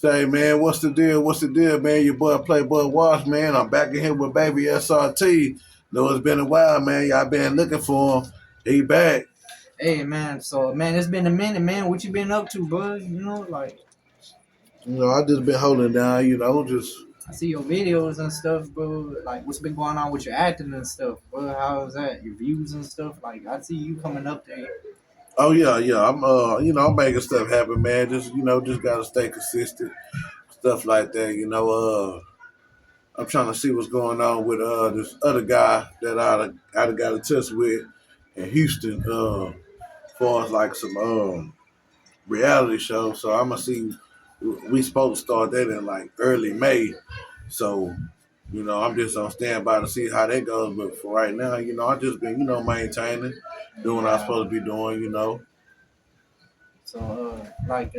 Say, man, what's the deal? What's the deal, man? Your boy PlayBoi Wash, man. I'm back in here with baby SRT. Know it's been a while, man. Y'all been looking for him. He back. Hey man, so man, it's been a minute, man. What you been up to, bud? I just been holding down, just I see your videos and stuff, bro. Like, what's been going on with your acting and stuff, bro? How's that? Your views and stuff. Like, I see you coming up there. oh yeah. I'm making stuff happen, man. Just gotta stay consistent. Stuff like that, I'm trying to see what's going on with this other guy that I got in touch with in Houston, as far as like some reality show. So I'm gonna see. We supposed to start that in like early May. So, I'm just on standby to see how that goes. But for right now, I just been, maintaining, doing what I'm supposed to be doing. So, what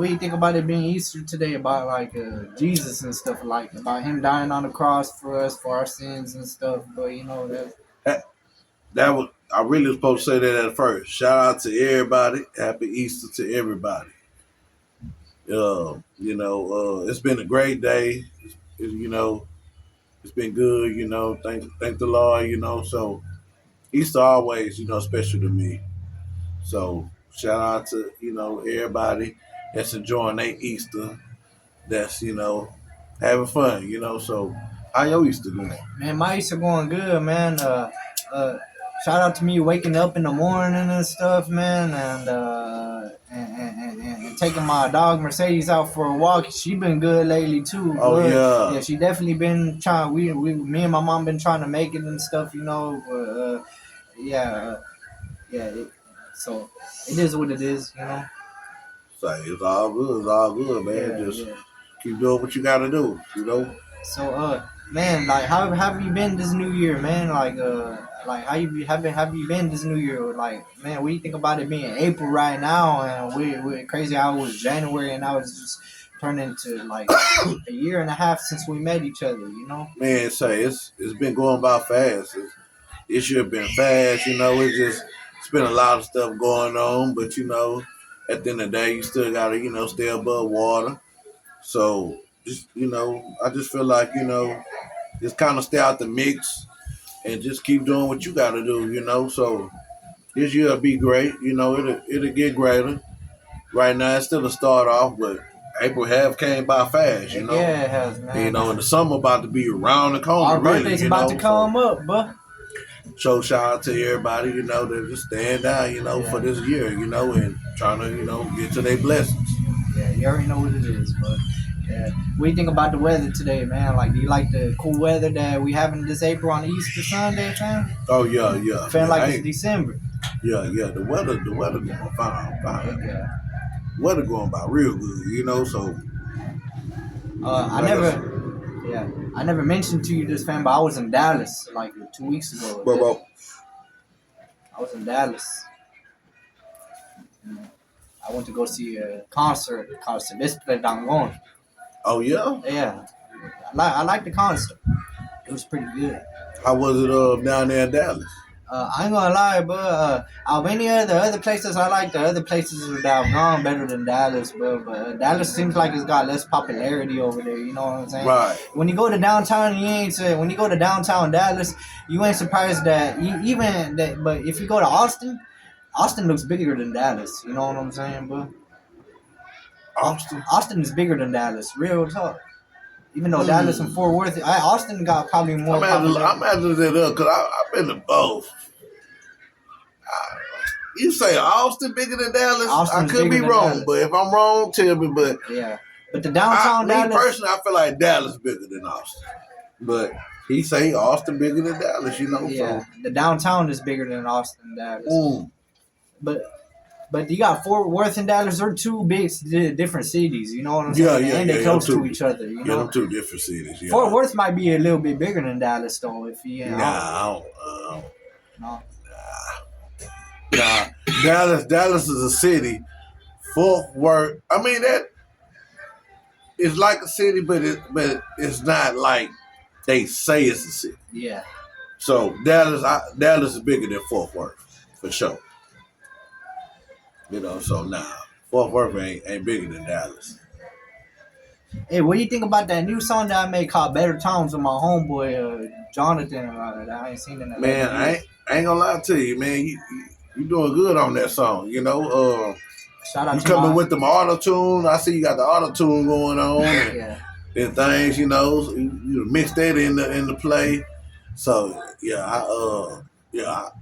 do you think about it being Easter today? About Jesus and stuff, like about him dying on the cross for us for our sins and stuff. But that. That was I really was supposed to say that at first. Shout out to everybody. Happy Easter to everybody. It's been a great day. It's been good. Thank the Lord. So Easter always, special to me. So shout out to everybody that's enjoying their Easter. That's having fun. So how your Easter going? Man, my Easter going good, man. Shout out to me waking up in the morning and stuff, man, and taking my dog Mercedes out for a walk. She been good lately too. Oh Yeah, she definitely been trying. Me and my mom been trying to make it and stuff. Yeah, yeah. So it is what it is. So it's all good. It's all good, man. Just keep doing what you gotta do. So, man, like, how have you been this new year, man? Like how have you been this new year? Like, man, what do you think about it being April right now? And we're crazy how it was January and now it's just turned into like a year and a half since we met each other. Man, it's been going by fast. It should have been fast. It's been a lot of stuff going on, but at the end of the day, you still gotta stay above water. So just I just feel like just kind of stay out the mix and just keep doing what you gotta do. So this year'll be great. It'll get greater. Right now, it's still a start off, but April half came by fast. Yeah, it has, man. And the summer about to be around the corner. Our birthday's about to come up, but. So shout out to everybody, that just stand down, for this year, and trying to, get to their blessings. Yeah, you already know what it is, but yeah. What do you think about the weather today, man? Like, do you like the cool weather that we having this April on Easter Sunday, fam? Oh yeah. Feeling like it's December. Yeah. The weather going fine. Yeah. Weather going by real good, so. I never mentioned to you this, fam, but I was in Dallas like 2 weeks ago. Bro. I was in Dallas. I went to go see a concert called Silvestre Dangon. Oh yeah? Yeah. I like the concert. It was pretty good. How was it down there in Dallas? I ain't gonna lie, but of any of the other places, I like the other places that I've gone better than Dallas, but Dallas seems like it's got less popularity over there. You know what I'm saying? Right. When you go to downtown, when you go to downtown Dallas, you ain't surprised that But if you go to Austin looks bigger than Dallas. You know what I'm saying, bro? Austin is bigger than Dallas. Real talk. Even though Dallas and Fort Worth, Austin got probably more. I'm adding it up because I've been to both. You say Austin bigger than Dallas? Austin's I could be wrong, Dallas. But if I'm wrong, tell me. But yeah, but the downtown Dallas. Me personally, I feel like Dallas bigger than Austin. But he say Austin bigger than Dallas. Yeah, so. The downtown is bigger than Austin, Dallas. But you got Fort Worth and Dallas. They're two big, different cities. You know what I'm saying? And they're close to each other. You know? them two different cities. Yeah. Fort Worth might be a little bit bigger than Dallas, though. If you Nah. Dallas is a city. Fort Worth. I mean that. It's like a city, but it's not like they say it's a city. Yeah. So Dallas is bigger than Fort Worth for sure. You know, so nah, Fort Worth ain't bigger than Dallas. Hey, what do you think about that new song that I made called "Better Times" with my homeboy Jonathan? That I ain't seen in Man, 11 years. I ain't gonna lie to you, man. You doing good on that song. You know, Shout out you to coming my with them auto tune. I see you got the auto tune going on yeah. and things. You know, you mix that in the play. So yeah,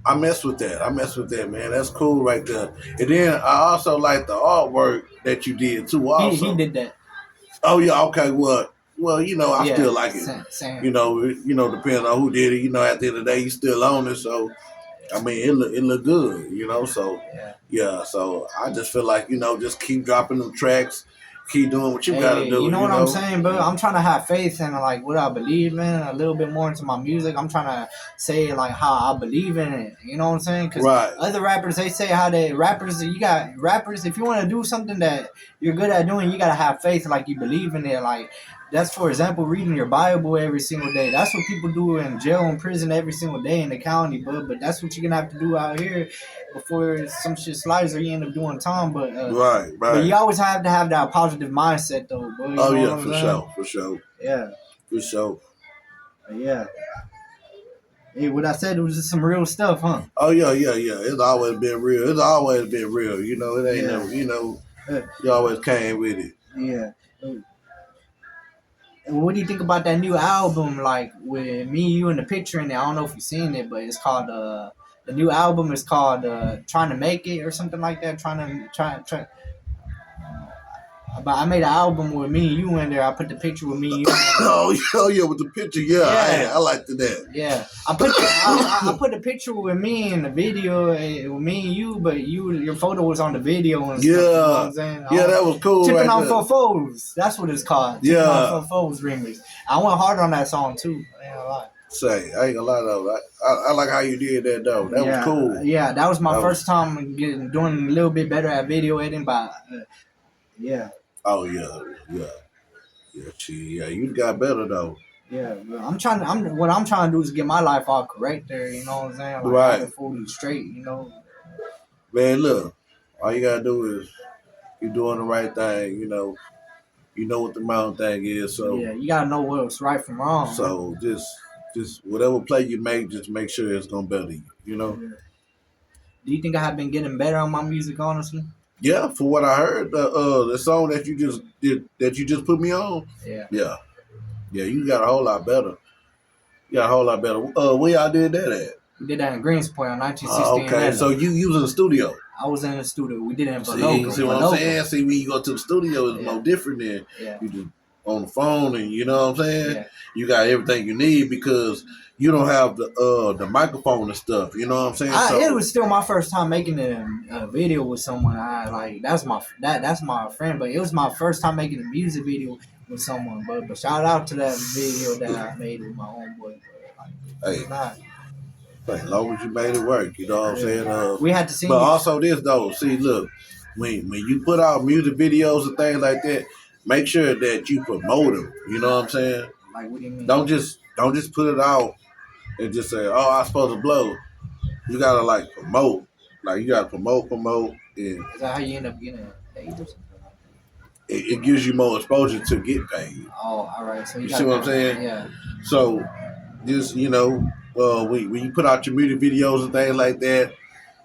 I mess with that. I mess with that, man. That's cool right there. And then I also like the artwork that you did too. He Also, did that. oh yeah, okay. Well, you know, I Yeah, still like it. same. You know, depending on who did it. You know, at the end of the day, you still own it. So I mean, it look good. You know, so Yeah. yeah. So I just feel like just keep dropping them tracks, keep doing what you got to Hey, you do. know You what I'm know, saying, bro? I'm trying to have faith in like what I believe in, a little bit more into my music. I'm trying to say like how I believe in it. You know what I'm saying? Because right, other rappers, they say how they rappers. You got rappers. If you want to do something that you're good at doing, you gotta have faith, like you believe in it. Like that's for example, reading your Bible every single day. That's what people do in jail and prison every single day in the county, but that's what you're gonna have to do out here before some shit slides or you end up doing time. right, But right. you always have to have that positive mindset, though, bro. You Oh know what yeah, I'm for saying? sure, for sure, Yeah, for sure. yeah. Hey, what I said was just some real stuff, huh? Oh yeah, yeah, yeah. It's always been real. It's always been real. You know, it ain't Yeah, no. You know, uh, you always came with it. yeah. And what do you think about that new album, like with me, you, and the picture in it? I don't know if you've seen it, but it's called the new album is called "Trying to Make It" or something like that. Try. But I made an album with me and you in there. I put the picture with me and you in there. Oh yeah, with the picture. Yeah, I Yeah, liked that. yeah, I put a picture with me in the video with me and you, but your photo was on the video and stuff. You know what Yeah, I'm saying? yeah, that was cool Tipping right on there. for foes. That's what it's called. Tipping on Yeah, for foes remix. I went hard on that song too. I ain't gonna lie. say I ain't gonna lie though. I like how you did that though. That was Yeah, cool. yeah. That was my That was. first time doing a little bit better at video editing, but yeah. Oh yeah, yeah, yeah. Yeah. You got better though. Yeah, bro. What I'm trying to do is get my life all correct there. You know what I'm saying? Like have Right, it fully straight. You know. man. Look, all you gotta do is you doing the right thing. You know what the mountain thing is. So Yeah, you gotta know what's right from wrong, huh? so just whatever play you make, just make sure it's gonna better you. You know. Yeah. Do you think I have been getting better on my music, honestly? Yeah, for what I heard, the song that you just did that you just put me on. Yeah. Yeah, yeah, you got a whole lot better. You got a whole lot better. Where y'all did that at? We did that in Greensport on 1960 and Okay, so Meta. you using the studio. I was in the studio. We did it in See what I'm Valoco. saying? See, when you go to the studio, it's Yeah. more different than Yeah. you just on the phone, and you know what I'm saying. Yeah. You got everything you need because you don't have the microphone and stuff. You know what I'm saying? It So was still my first time making a video with someone. I like that's my friend, but it was my first time making a music video with someone. But shout out to that video that I made with my homeboy. Bro. Like, hey, it's not. as long as you made it work, you know what I'm saying. We had to sing But it. also this though, see, look, when you put out music videos and things like that, make sure that you promote them. You know what I'm saying? Like, what do you mean? Don't just put it out and just say, "Oh, I'm supposed to blow." You gotta like promote. Like you gotta promote, and Is that how you end up getting paid or something? it gives you more exposure to get paid. Oh, all right. So you You got see what I'm saying? yeah. So just when you put out your music videos and things like that,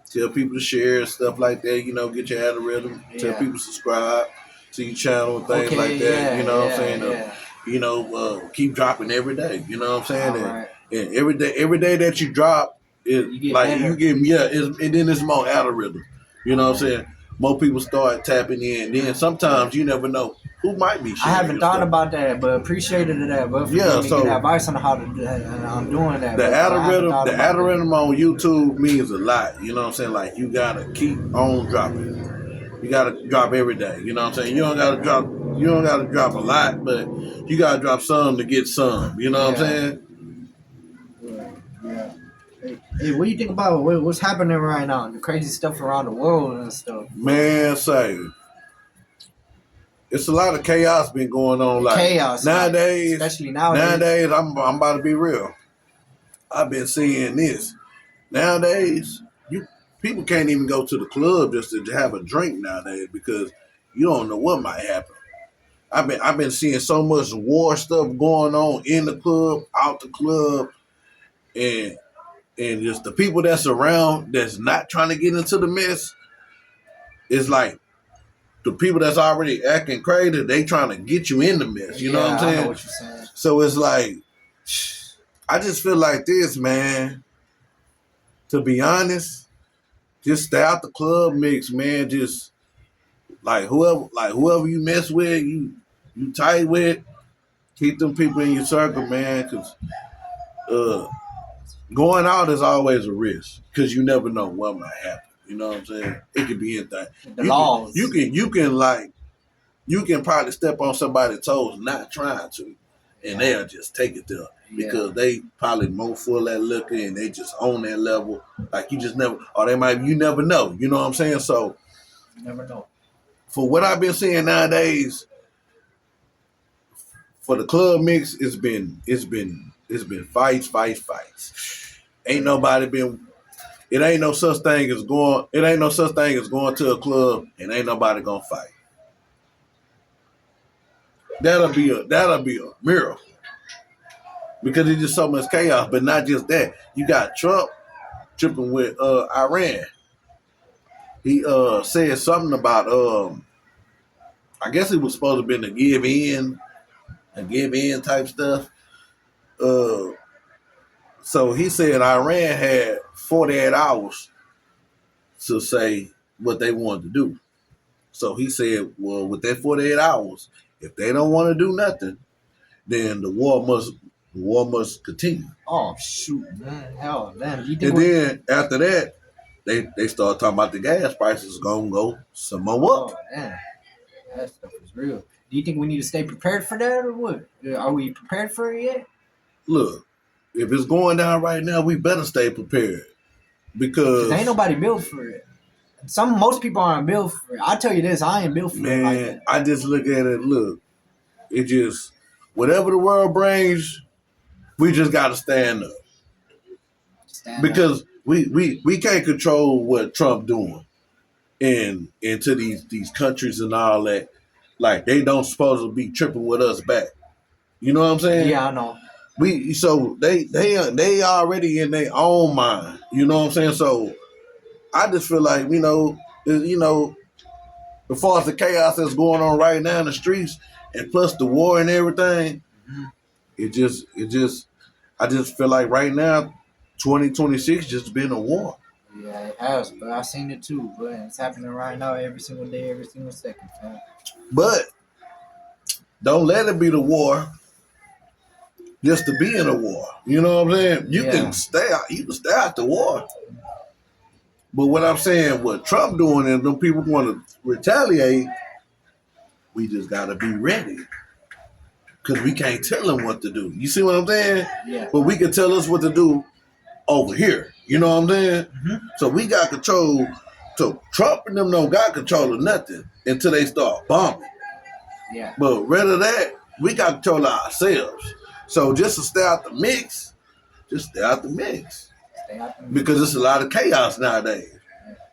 tell people to share and stuff like that. Get your algorithm. Tell Yeah. people to subscribe to your channel and things Okay. like that. You Yeah. know what I'm saying? Yeah. Keep dropping every day. You know what I'm saying? All And, right. and every day that you drop, it You get like you better. get and then it's more algorithm. You know what I'm saying? More people start tapping in. Then sometimes you never know who might be I sharing haven't your thought stuff. about that, but appreciated that. But for Yeah, giving me good so advice on how to do that, and I'm doing that. the But I haven't algorithm, thought the about that. algorithm on YouTube means a lot. You know what I'm saying? Like you gotta keep on dropping. You gotta drop every day. You know what I'm saying? You don't gotta drop a lot, but you gotta drop some to get some. You know what I'm Yeah. saying? Yeah. Yeah. Hey, what do you think about what's happening right now? The crazy stuff around the world and stuff. Man, say it's a lot of chaos been going on. The Like chaos, like, nowadays, especially nowadays. I'm about to be real. I've been seeing this. Nowadays, people can't even go to the club just to have a drink nowadays because you don't know what might happen. I've been seeing so much war stuff going on in the club, out the club, and just the people that's around that's not trying to get into the mess. It's like the people that's already acting crazy, they trying to get you in the mess. You know what I'm saying? I know what you're saying. So it's like, I just feel like this, man. To be honest, just stay out the club mix, man. Just whoever you mess with, you tight with, keep them people in your circle, man. Cause going out is always a risk because you never know what might happen. You know what I'm saying? It could be anything. The laws. You can probably step on somebody's toes not trying to, and they'll just take it there because they probably more full of that liquor and they just on that level. Like you just never, or they might, you never know. You know what I'm saying? So you never know. For what I've been seeing nowadays, for the club mix, it's been fights. Ain't nobody been. It ain't no such thing as going. It ain't no such thing as going to a club and ain't nobody gonna fight. That'll be a miracle because it's just so much chaos. But not just that, you got Trump tripping with Iran. He said something about I guess it was supposed to be a give in type stuff. So he said Iran had 48 hours to say what they wanted to do. So he said, well, with that 48 hours, if they don't want to do nothing, then the war must continue. Oh shoot, man, hell, man. Then after that, they start talking about the gas prices gonna go some more up. Oh man, that stuff is real. Do you think we need to stay prepared for that or what? Are we prepared for it yet? Look, if it's going down right now, we better stay prepared because ain't nobody built for it. Most people aren't built for it. I tell you this, I ain't built for it like that. I just look at it. Look, it just whatever the world brings, we just gotta stand up because we can't control what Trump doing into these countries and all that. Like they don't supposed to be tripping with us back. You know what I'm saying? Yeah, I know. So they already in their own mind. You know what I'm saying? So I just feel like as far as the chaos that's going on right now in the streets, and plus the war and everything, I just feel like right now, 2026 just been a war. Yeah, it has, but I seen it too, but it's happening right now every single day, every single second, man. But don't let it be the war just to be in a war. You know what I'm saying? You can stay out the war. But what I'm saying, what Trump doing and them people want to retaliate, we just got to be ready. Because we can't tell them what to do. You see what I'm saying? Yeah. But we can tell us what to do over here. You know what I'm saying? Mm-hmm. So we got control. So Trump and them don't got control of nothing until they start bombing. Yeah. But rather that, we got control of ourselves. So just to stay out the mix, just stay out the mix. Because it's a lot of chaos nowadays.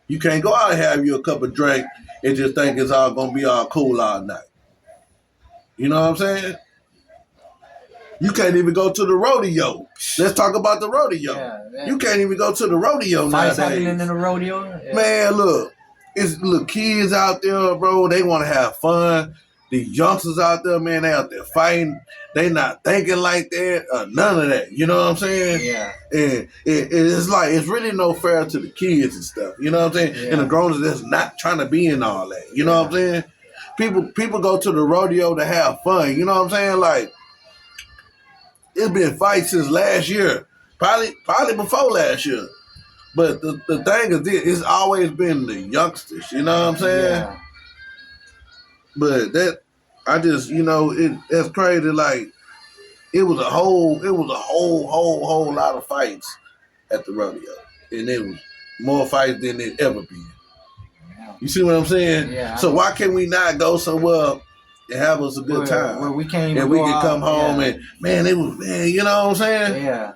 You can't go out and have you a cup of drink and just think it's all going to be all cool all night. You know what I'm saying? You can't even go to the rodeo. Let's talk about the rodeo. Yeah. You can't even go to the rodeo Fights nowadays. happening in the rodeo. Yeah. Man, look. It's little kids out there, bro. They want to have fun. The youngsters out there, man, they out there fighting. They not thinking like that. None of that. You know what I'm saying? Yeah. And it's like, it's really no fair to the kids and stuff. You know what I'm saying? Yeah. And the grown-ups that's not trying to be in all that. You know what I'm saying? People go to the rodeo to have fun. You know what I'm saying? Like, it's been fights since last year. Probably before last year. But the thing is this, it's always been the youngsters. You know what I'm saying? Yeah. But that, I just, it's crazy. Like, it was a whole lot of fights at the rodeo, and it was more fights than it ever been. Yeah. You see what I'm saying? Yeah. So why can we not go somewhere and have us a good time? Where we can't even and we can come home and man, you know what I'm saying? Yeah.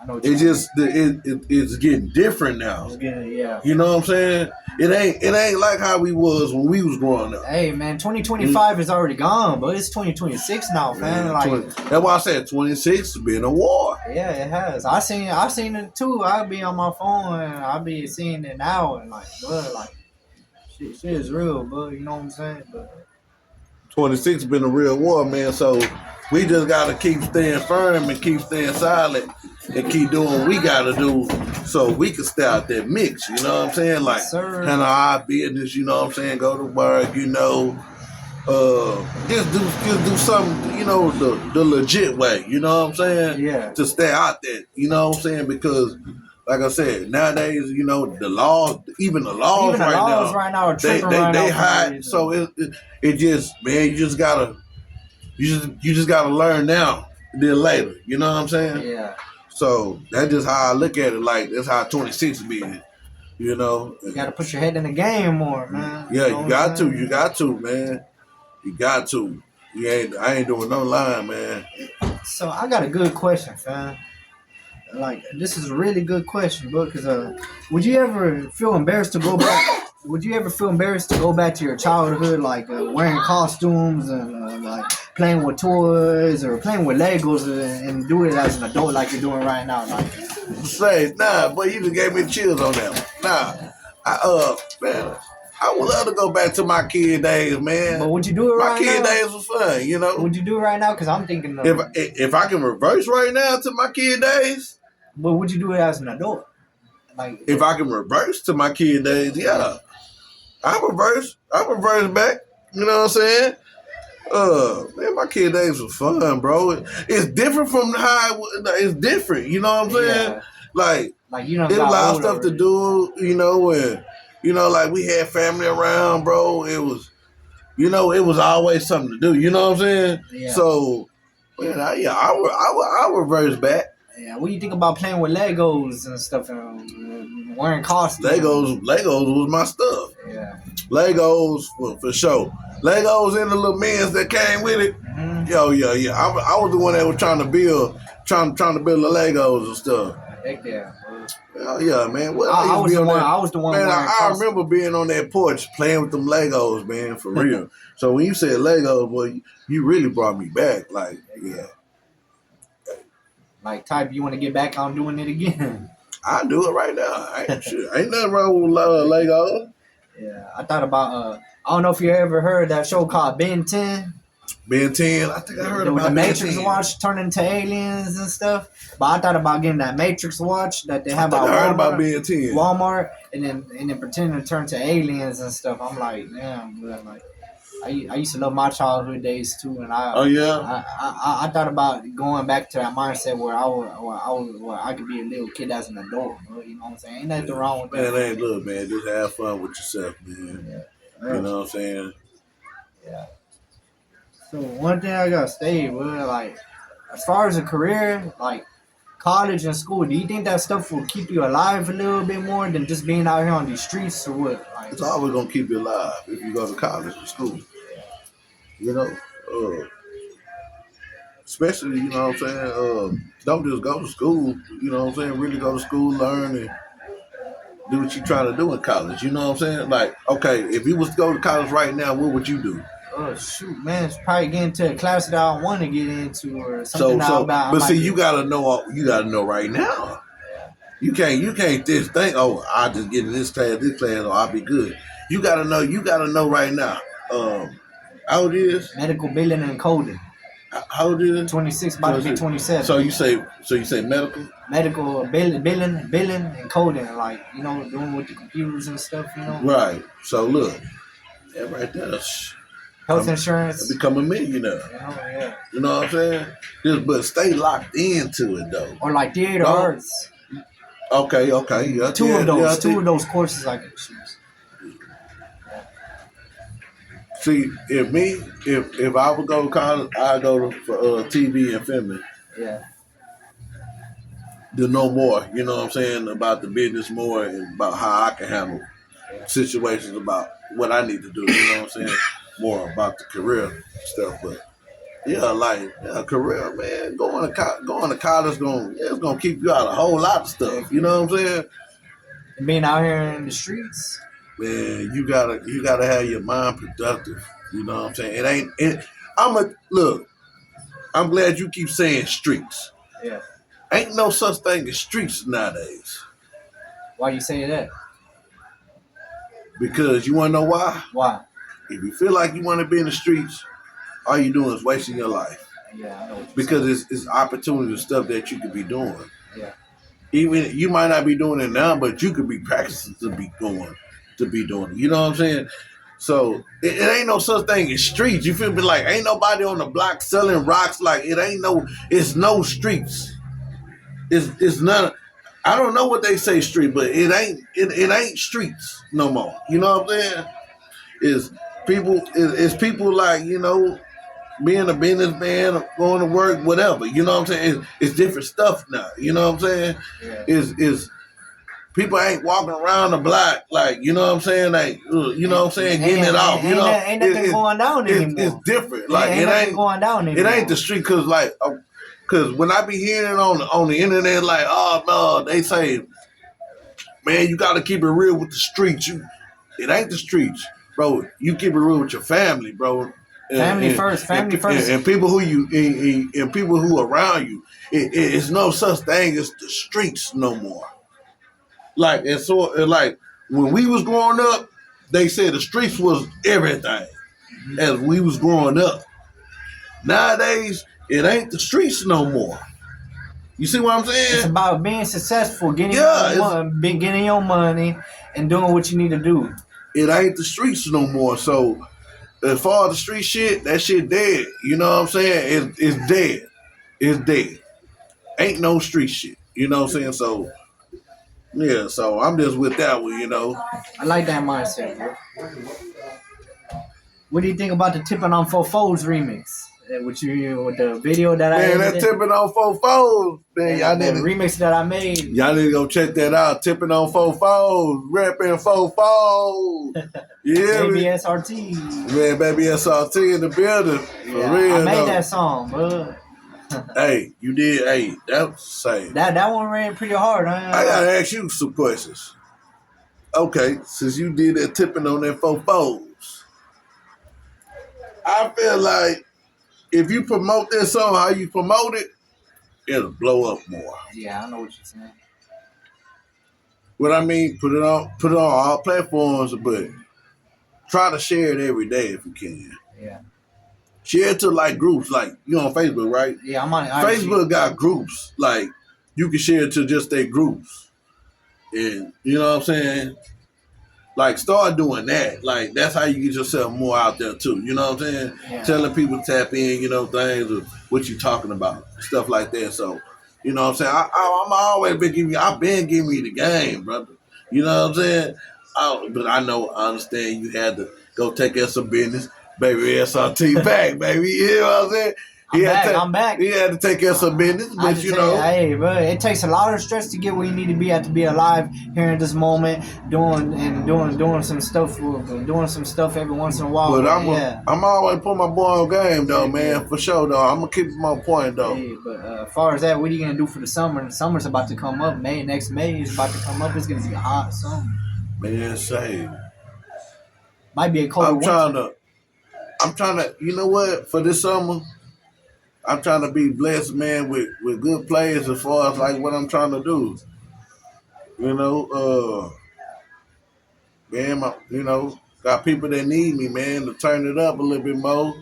I know what It you mean. just it's getting different now. Just getting yeah. You know what I'm saying? It ain't like how we was when we was growing up. Hey man, 2025 is already gone, but it's 2026 now, man. Like that's why I said 26 has been a war. yeah, it has. I seen it too. I'll be on my phone and I'll be seeing it now and like, bro, like shit is real, bro. You know what I'm saying? But 26 been a real war, man. So we just gotta keep staying firm and keep staying silent and keep doing what we gotta do so we can stay out that mix. You know what I'm saying? Like handle our business. You know what I'm saying? Go to work. You know, just do something. You know, the legit way. You know what I'm saying? yeah, To stay out there. You know what I'm saying? Because like I said, nowadays, you know, the laws, even the laws right now are tripping they hide. So it just, man, you just gotta learn now, then later. You know what I'm saying? Yeah. So that's just how I look at it. Like that's how 26 been. You know, you gotta put your head in the game more, man. Yeah, you know you got to, man. You got to. I ain't doing no lying, man. So I got a good question, fam. Like this is a really good question, bro. Because would you ever feel embarrassed to go back? Would you ever feel embarrassed to go back to your childhood, like wearing costumes and like playing with toys or playing with Legos and do it as an adult, like you're doing right now? Like, say, nah, boy, you just gave me chills on that one. Nah, man, I would love to go back to my kid days, man. But would you do it my right now? My kid days was fun, you know. Would you do it right now? Because I'm thinking of, if I can reverse right now to my kid days. But would you do it as an adult? Like if I can reverse to my kid days, yeah. I reverse back. You know what I'm saying? Man, my kid days was fun, bro. It's different from how it's different. You know what I'm saying? Yeah. Like you know, there's a lot of stuff to do. You know, and you know, like we had family around, bro. It was, you know, it was always something to do. You know what I'm saying? Yeah. So, man, I reverse back. Yeah, what do you think about playing with Legos and stuff and wearing costumes? Legos was my stuff. Yeah. Legos for sure. Legos and the little mins that came with it. Mm-hmm. Yo, yeah. I was the one that was trying to build the Legos and stuff. Heck yeah. Oh yeah, man. Well, I was the one. Man, I remember being on that porch playing with them Legos, man, for real. So when you said Legos, boy, you really brought me back. Like, yeah. Like type, you want to get back on doing it again? I do it right now. Ain't nothing wrong with Legos. Yeah, I thought about. I don't know if you ever heard that show called Ben 10. Ben 10, I think I heard about the Ben Matrix 10. watch turning into aliens and stuff. But I thought about getting that Matrix watch that they have I heard about Ben 10. Walmart, and then pretending to turn to aliens and stuff. I'm like, damn, bro, like. I used to love my childhood days too, and I thought about going back to that mindset where I could be a little kid as an adult. Bro, you know what I'm saying? Ain't nothing wrong with that. Man, look, man, just have fun with yourself, man. Yeah. You know what I'm saying? Yeah. So one thing I gotta say, bro, like as far as a career, like college and school, do you think that stuff will keep you alive a little bit more than just being out here on these streets or what? Like, it's always gonna keep you alive if you go to college or school. You know, especially, you know what I'm saying, don't just go to school, you know what I'm saying, really go to school, learn, and do what you're trying to do in college, you know what I'm saying? Like, okay, if you was to go to college right now, what would you do? Oh shoot, man! It's probably get into a class that I want to get into or something. But see, you gotta know right now. You can't just think, oh, I'll just get in this class, or I'll be good. You gotta know right now. How old is? Medical billing and coding. How old is? 26, about to be 27. So you say medical? Medical billing and coding, like, you know, doing with the computers and stuff, you know. Right. So look, that right there. Health insurance. Become a millionaire. Yeah. You know what I'm saying? But stay locked into it though. Or like theater arts. Okay. Yeah, two of those courses I could choose. See, if I would go to college, I'd go for TV and filming. Yeah. To know more, you know what I'm saying, about the business more and about how I can handle situations, about what I need to do, you know what I'm saying, more about the career stuff. But Yeah, like a career, man. Going to college, it's gonna keep you out of a whole lot of stuff. You know what I'm saying? And being out here in the streets. Man, you gotta have your mind productive. You know what I'm saying? It ain't. I'm a look. I'm glad you keep saying streets. Yeah. Ain't no such thing as streets nowadays. Why you say that? Because you wanna know why? Why? If you feel like you want to be in the streets, all you doing is wasting your life. Yeah, I know what you're Because saying. it's opportunity stuff that you could be doing. Yeah. Even you might not be doing it now, but you could be practicing to be doing it. You know what I'm saying? So it ain't no such thing as streets. You feel me? Like ain't nobody on the block selling rocks. Like it's no streets. It's none. I don't know what they say street, but it ain't streets no more. You know what I'm saying? It's people like being a businessman, going to work, whatever. You know what I'm saying? It's different stuff now. You know what I'm saying? Yeah. Is people ain't walking around the block like what I'm saying, like you know what I'm saying, getting it off. Ain't nothing going down anymore. It's different. Like ain't nothing going down anymore. It ain't the street because when I be hearing it on the internet, like no, they say, man, you got to keep it real with the streets. It ain't the streets, bro. You keep it real with your family, bro. Family first. And people who and people who around you. It's no such thing as the streets no more. Like like when we was growing up, they said the streets was everything. As we was growing up. Nowadays, it ain't the streets no more. You see what I'm saying? It's about being successful, getting your money, and doing what you need to do. It ain't the streets no more. So as far as the street shit, that shit dead. You know what I'm saying? It's dead. It's dead. Ain't no street shit. You know what I'm saying? So yeah, so I'm just with that one, I like that mindset, bro. What do you think about the Tipping on Foes remix? With the video that man, that Tipping on Foes, man, y'all need the remix that I made. Y'all need to go check that out. Tipping on Foes, repping Foes. Yeah, baby SRT. Man, baby SRT in the building. Yeah, for real, I made that song, bro. Hey, you did. Hey, that's same. That one ran pretty hard. I gotta ask you some questions. Okay, since you did that tipping on that Foes, I feel like if you promote this song how you promote it, it'll blow up more. Yeah, I know what you're saying. What I mean, put it on all platforms, but try to share it every day if you can. Yeah. Share it to like groups, like you on Facebook, right? Yeah, I'm on Facebook got groups, like you can share it to just their groups, and you know what I'm saying. Like start doing that. Like that's how you get yourself more out there too. You know what I'm saying? Yeah. Telling people to tap in, things of what you talking about, stuff like that. So, you know what I'm saying? I'm always I've been giving you the game, brother. You know what I'm saying? But I understand you had to go take care of some business. Baby SRT back, baby. You know what I'm saying? I'm back. He had to take care of some business, but hey, bro, it takes a lot of stress to get where you need to be at to be alive here in this moment, doing some stuff, every once in a while. But I'm always putting my boy on game though, man, for sure though. I'm gonna keep him on point though. Hey, but as far as that, what are you gonna do for the summer? The summer's about to come up. Next May is about to come up. It's gonna be a hot summer. Man, say might be a cold winter. I'm trying to, you know what, for this summer, I'm trying to be blessed, man, with good players as far as like what I'm trying to do. Got people that need me, man, to turn it up a little bit more,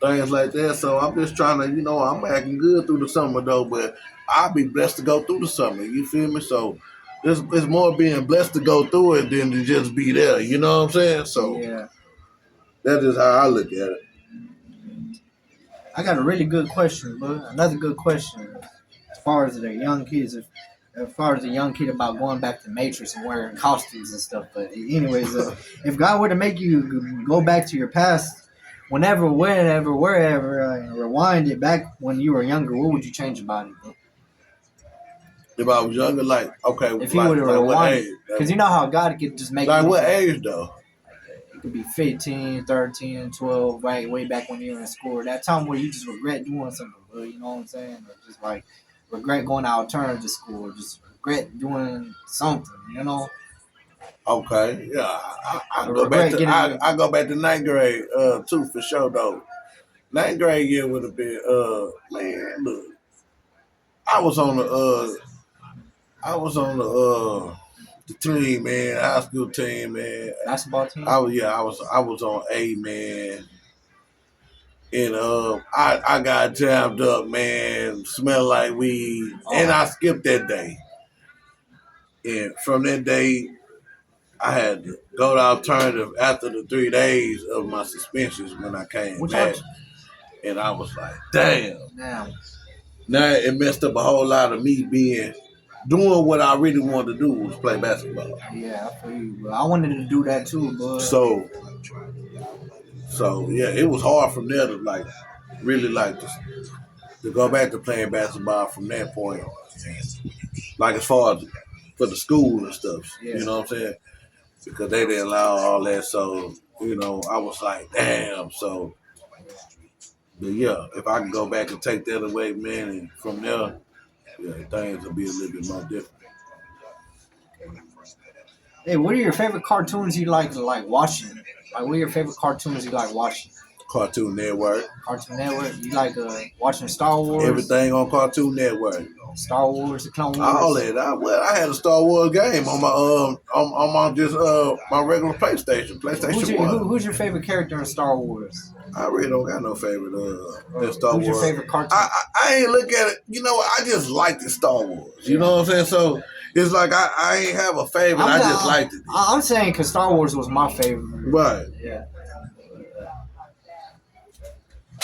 things like that. So I'm just trying to, I'm acting good through the summer though, but I'll be blessed to go through the summer. You feel me? So it's more being blessed to go through it than to just be there. You know what I'm saying? So yeah. That's just how I look at it. I got a really good question, bro. Another good question. As far as the young kids, as far as the young kid about going back to Matrix and wearing costumes and stuff. But anyways, if God were to make you go back to your past, whenever, wherever, rewind it back when you were younger, what would you change about it, bro? If I was younger, like, okay. If you would have rewind, because you know how God could just make like what age, though? It could be 15, 13, 12, right, way back when you were in school. That time where you just regret doing something, bro, you know what I'm saying? Or just like regret going to alternative school, or just regret doing something, you know? Okay, yeah, I Or go back regret to getting your I go back to ninth grade too for sure though. Ninth grade year would have been man, look, I was on the team, man, high school team, man. basketball team. I was on A, man. And I got jammed up, man, smelled like weed. And Oh, I skipped that day. And from that day, I had to go to alternative after the 3 days of my suspensions when I came which back. art? And I was like, damn. Now, Now it messed up a whole lot of me doing what I really wanted to do was play basketball. yeah, I feel you, bro. I wanted to do that too, but So yeah, it was hard from there to like really like to go back to playing basketball from that point. Like as far as for the school and stuff, yeah. you know what I'm saying? Because they didn't allow all that, so I was like, damn. So, but yeah, if I can go back and take that away, man, and from there, yeah, things will be a little bit more different. Hey, what are your favorite cartoons you like watching? Like, what are your favorite cartoons you like watching? Cartoon Network, Cartoon Network. You like watching Star Wars? everything on Cartoon Network. Star Wars, the Clone Wars. All that. I had a Star Wars game on my on my just my regular PlayStation One. Who's your favorite character in Star Wars? I really don't got no favorite in Star Wars. Who's your favorite cartoon? I ain't look at it. You know what? I just liked the Star Wars. You know what I'm saying? So it's like I ain't have a favorite. I just liked it. I'm saying because Star Wars was my favorite. Right. Yeah.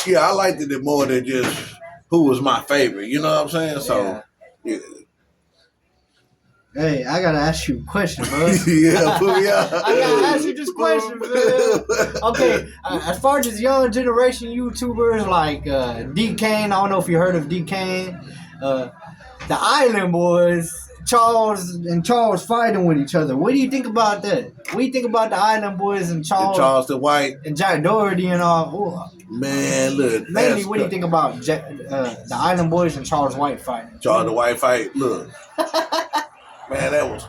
Yeah, I liked it more than just who was my favorite. You know what I'm saying? So yeah. Hey, I gotta ask you a question, bro. Yeah, put me out. I gotta ask you this question, man. Okay, as far as young generation YouTubers like D Kane, I don't know if you heard of D Kane, the Island Boys, Charles fighting with each other. What do you think about that? What do you think about the Island Boys and Charleston White and Jack Doherty and all? Man, look. Mainly, what do you think about the Island Boys and Charles White fighting? Charleston White fight. Look, man, that was.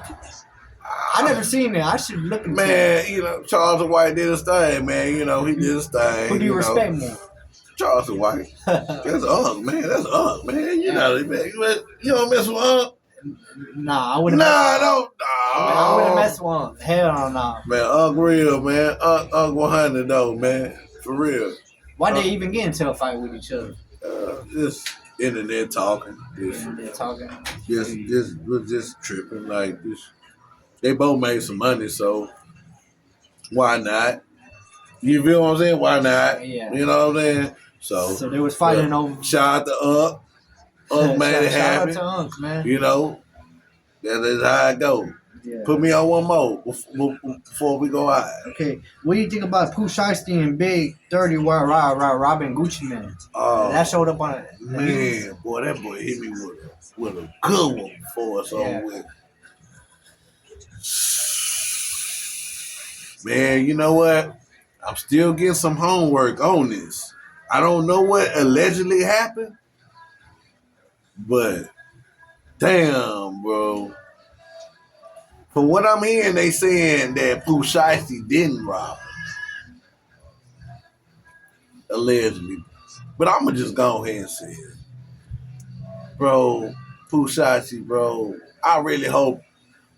I never seen it. I should look into it. Man, Charleston White did his thing, man. He did his thing. Who do you respect more? Charleston White. That's Unc, man. That's Unc, man. You don't mess with Unc. Nah, I wouldn't. I wouldn't mess with Unc. Hell no. Man, Unc real, man. Unc 100 though, man. For real. Why they even get into a fight with each other? Just internet talking. Just tripping like this. They both made some money, so why not? You feel what I'm saying? Why not? Yeah. You know what I'm saying? So they was fighting over. Shout out to Unc. Unc made it happen. Shout out to Unc, man. That is how it go. Yeah. Put me on one more before we go out. Okay, what do you think about Pooh Shiesty and Big 30 Robin Gucci Man? That showed up on it. Man, boy, that boy hit me with a good one before us over with. Man, you know what? I'm still getting some homework on this. I don't know what allegedly happened, but damn, bro. From what I'm hearing, they saying that Pooh Shiesty didn't rob him. Allegedly. But I'm going to just go ahead and say it. Bro, Pooh Shiesty, bro, I really hope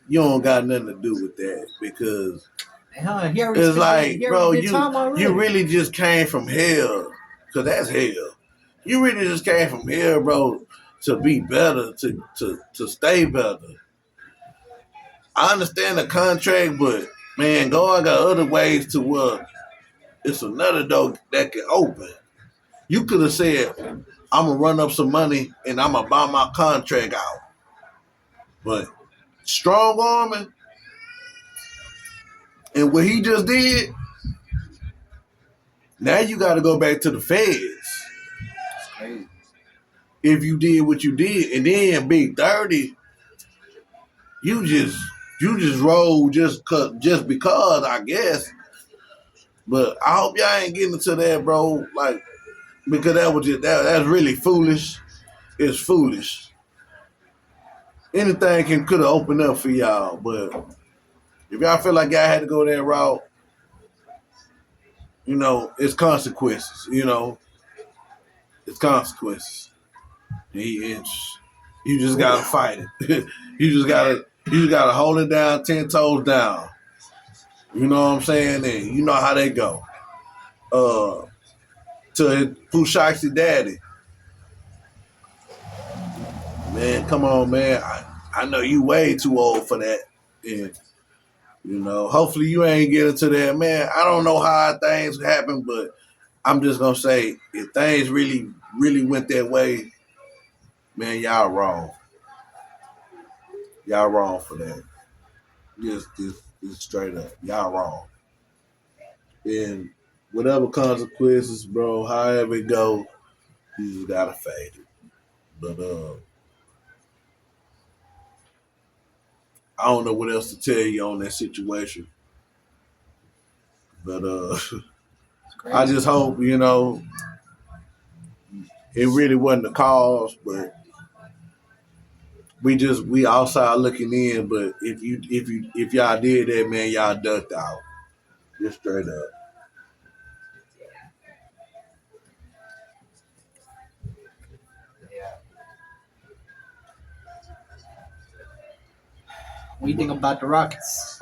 you don't got nothing to do with that because it's like, bro, you really just came from hell because that's hell. You really just came from hell, bro, to be better, to stay better. I understand the contract, but man, God got other ways to work. It's another door that can open. You could have said, I'm going to run up some money and I'm going to buy my contract out. But strong arming and what he just did, now you got to go back to the feds. That's crazy. If you did what you did, and then Big 30, you just roll just because, I guess. But I hope y'all ain't getting into that, bro. Like, because that was just that's really foolish. It's foolish. Anything could have opened up for y'all, but if y'all feel like y'all had to go that route, it's consequences. It's consequences. You just gotta fight it. you just gotta hold it down, 10 toes down. You know what I'm saying? And you know how they go. To Pushaxi daddy, man, come on, man. I know you way too old for that. And hopefully you ain't get into that, man. I don't know how things happen, but I'm just gonna say if things really, really went that way, man, y'all wrong. Y'all wrong for that. Just straight up, y'all wrong. And whatever consequences, bro, however it go, you just gotta fade it. But I don't know what else to tell you on that situation. But I just hope it really wasn't the cause, but we outside looking in. But if y'all did that, man, y'all ducked out. Just straight up. Yeah. What do you think about the Rockets?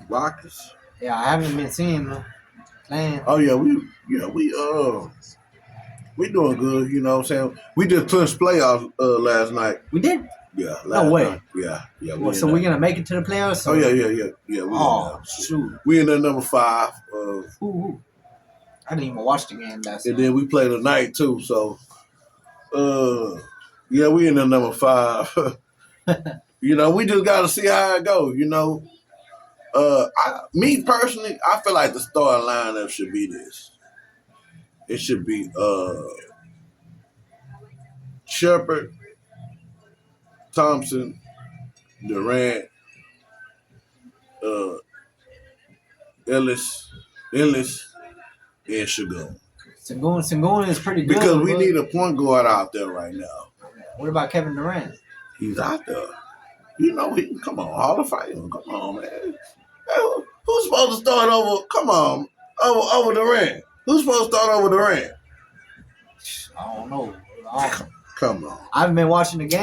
Rockets. Yeah, I haven't been seeing them playing. Oh yeah, we doing good. You know what I'm saying? We just clinched playoffs last night. We did? Yeah, No way. night. Yeah. Well, so we're gonna make it to the playoffs? Oh yeah. Oh shoot. We in there number 5. Ooh. I didn't even watch the game last And night. then we play tonight too. So yeah, we in there number 5. We just got to see how it goes. Me personally, I feel like the starting lineup should be this. It should be Shepard, Thompson, Durant, uh, Ellis, and Shagun. Sengun is pretty good. Because we need a point guard out there right now. What about Kevin Durant? He's out there. Come on, Hall of Fame. Come on, man. Hey, who's supposed to start over? Come on, over Durant. Who's supposed to start over Durant? I don't know. Come on. I haven't been watching the game.